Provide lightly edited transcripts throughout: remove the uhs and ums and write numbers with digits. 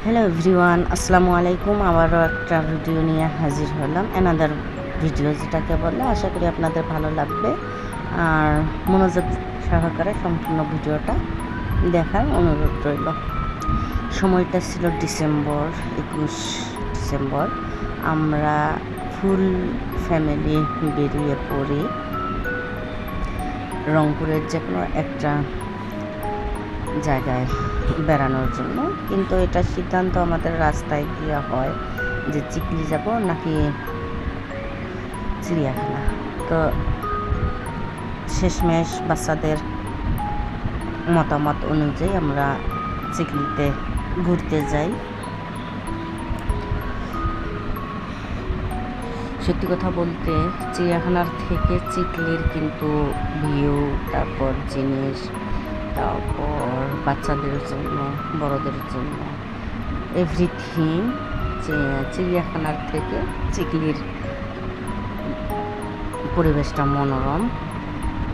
Hello everyone, আসসালামু আলাইকুম। আবারও একটা ভিডিও নিয়ে হাজির হলাম, অ্যানাদার ভিডিও যেটাকে বলে। আশা করি আপনাদের ভালো লাগবে আর মনোযোগ সহকারে সম্পূর্ণ ভিডিওটা দেখার অনুরোধ রইল। সময়টা ছিল ডিসেম্বর 21 ডিসেম্বর। আমরা ফুল ফ্যামিলি বেরিয়ে পড়ি রংপুরের যে কোনো একটা জায়গায় বেড়ানোর জন্য। কিন্তু এটা সিদ্ধান্ত আমাদের রাস্তায় গিয়ে হয় যে চিকলি যাব নাকি চিড়িয়াখানা। তো শেষমেশ বাচ্চাদের মতামত অনুযায়ী আমরা চিকলিতে ঘুরতে যাই। সত্যি কথা বলতে চিড়িয়াখানার থেকে চিকলির কিন্তু ভিউ, তারপর জিনিস, তারপর বাচ্চাদের জন্য, বড়দের জন্য এভরিথিং চিড়িয়াখানার থেকে চিকলির পরিবেশটা মনোরম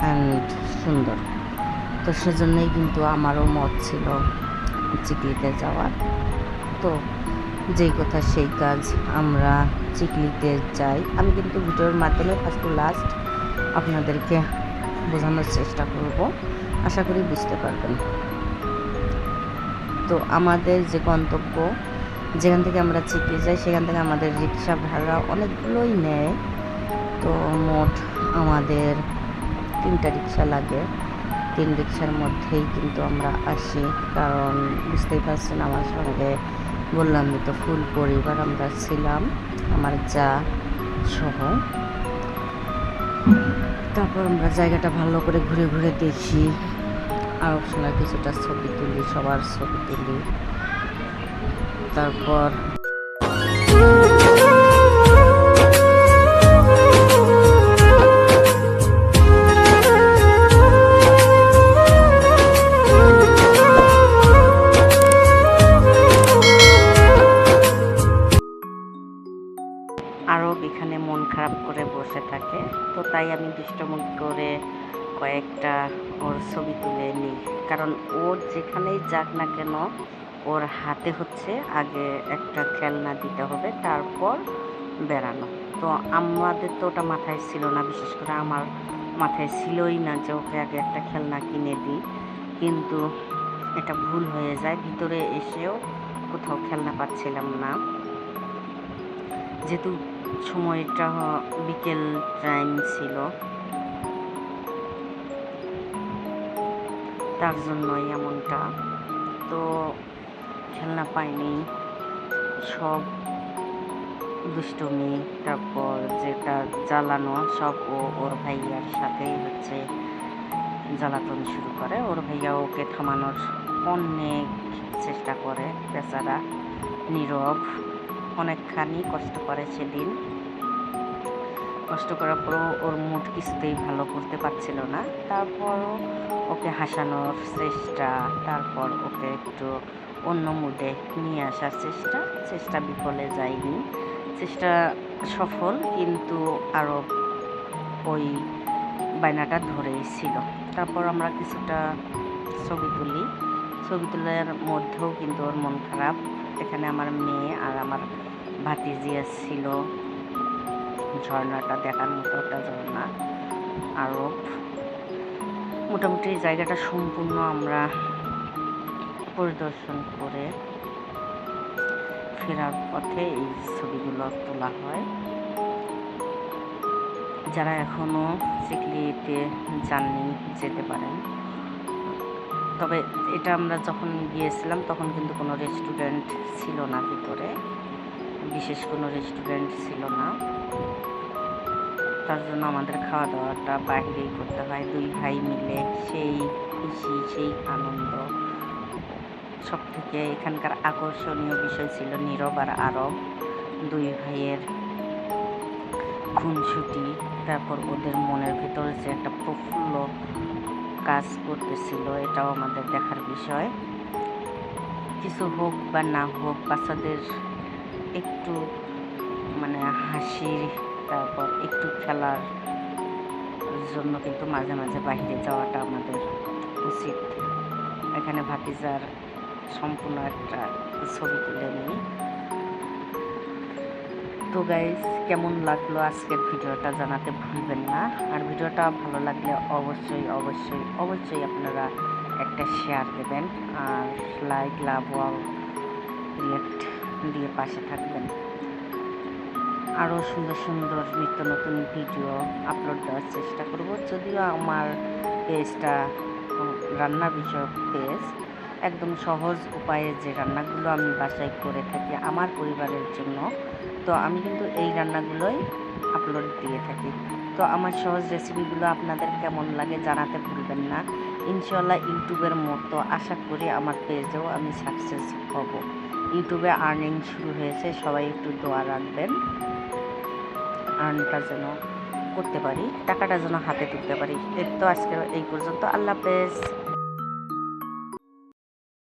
অ্যান্ড সুন্দর। তো সেজন্যই কিন্তু আমারও মত ছিল চিকলিতে যাওয়ার। তো যেই কথা সেই কাজ, আমরা চিকলিতে যাই। আমি কিন্তু ভিডিওর মাধ্যমে ফার্স্ট টু লাস্ট আপনাদেরকে বোঝানোর চেষ্টা করব, আশা করি বুঝতে পারবেন। তো আমাদের যে গন্তব্য, যেখান থেকে আমরা চিকলি যাই, সেখান থেকে আমাদের রিক্সা ভাড়া অনেকগুলোই নেয়। তো মোট আমাদের 3টা রিক্সা লাগে। 3 রিক্সার মধ্যেই কিন্তু আমরা আসি, কারণ বুঝতেই পারছেন আমার সঙ্গে বললাম তো ফুল পরিবার আমরা ছিলাম, আমার যা সহ। তারপর আমরা জায়গাটা ভালো করে ঘুরে ঘুরে দেখি, আর সময় কিছুটা ছবি তুলি, সবার ছবি তুলি। তারপর আরও এখানে মন খারাপ করে বসে থাকে। তো তাই আমি দুষ্টুমি করে কয়েকটা ওর ছবি তুলে নিই, কারণ ওর যেখানেই যাক না কেন ওর হাতে হচ্ছে আগে একটা খেলনা দিতে হবে, তারপর বেড়ানো। তো আমাদের তো ওটা মাথায় ছিল না, বিশেষ করে আমার মাথায় ছিলই না যে ওকে আগে একটা খেলনা কিনে দিই। কিন্তু এটা ভুল হয়ে যায়, ভিতরে এসেও কোথাও খেলনা পাচ্ছিলাম না। যেহেতু সময়টা বিকেল টাইম ছিল, তার জন্যই এমনটা। তো খেলনা পাইনি, সব দুষ্টুমি, তারপর যেটা জ্বালানো সব ওর ভাইয়ার সাথেই হচ্ছে জ্বালাতন শুরু করে। ওর ভাইয়া ওকে থামানোর অনেক চেষ্টা করে, বেচারা নীরব অনেকখানি কষ্ট করে সেদিন। কষ্ট করার পরও ওর মুড কিছুতেই ভালো করতে পারছিল না। তারপরও ওকে হাসানোর চেষ্টা, তারপর ওকে একটু অন্য মুডে নিয়ে আসার চেষ্টা বিফলে যায়নি। চেষ্টা সফল, কিন্তু আরও ওই বায়নাটা ধরেই ছিল। তারপর আমরা কিছুটা ছবি তুলি। ছবি তোলার মধ্যেও কিন্তু ওর মন খারাপ। এখানে আমার মেয়ে আর আমার ভাতিজিয়া ছিল। ঝর্ণাটা দেখার মতো একটা ঝর্ণা। আরও মোটামুটি জায়গাটা সম্পূর্ণ আমরা পরিদর্শন করে ফেরার পথে এই ছবিগুলো তোলা হয়। যারা এখনও চিকলিতে যাননি যেতে পারেন। তবে এটা আমরা যখন গিয়েছিলাম তখন কিন্তু কোনো রেস্টুরেন্ট ছিল না, ভিতরে বিশেষ কোনো রেস্টুরেন্ট ছিল না। তার জন্য আমাদের খাওয়া দাওয়াটা বাইরেই করতে হয়। 2 ভাই মিলে সেই খুশি, সেই আনন্দ। সব থেকে এখানকার আকর্ষণীয় বিষয় ছিল নীরব আর আরব, 2 ভাইয়ের খুনসুটি। তারপর ওদের মনের ভিতরে যে একটা প্রফুল্ল কাজ করতেছিল, এটাও আমাদের দেখার বিষয়। কিছু হোক বা না হোক, বাচ্চাদের একটু হাসি, তারপর একটু খেলার জন্য কিন্তু মাঝে মাঝে বাইরে যাওয়াটা আমাদের উচিত। এখানে ভাতিজার সম্পূর্ণ একটা ছবি তুলে নিই। তো গাইস, কেমন লাগলো আজকের ভিডিওটা জানাতে ভুলবেন না। আর ভিডিওটা ভালো লাগলে অবশ্যই অবশ্যই অবশ্যই আপনারা একটা শেয়ার দেবেন আর লাইক লাভ রিয়েক্ট দিয়ে পাশে থাকবেন। আরও সুন্দর সুন্দর নিত্য নতুন ভিডিও আপলোড দেওয়ার চেষ্টা করব। যদিও আমার পেজটা রান্না বিষয়ক পেজ, একদম সহজ উপায়ে যে রান্নাগুলো আমি বাসায় করে থাকি আমার পরিবারের জন্য, তো আমি কিন্তু এই রান্নাগুলোই আপলোড দিয়ে থাকি। তো আমার সহজ রেসিপিগুলো আপনাদের কেমন লাগে জানাতে ভুলবেন না। ইনশাল্লাহ ইউটিউবের মতো আশা করি আমার পেজেও আমি সাকসেস হব। ইউটিউবে আর্নিং শুরু হয়েছে, সবাই একটু দোয়া রাখবেন। আর্নটা যেন করতে পারি, টাকাটা যেন হাতে তুলতে পারি। এর তো আজকে এই পর্যন্ত। আল্লাহ হাফেজ।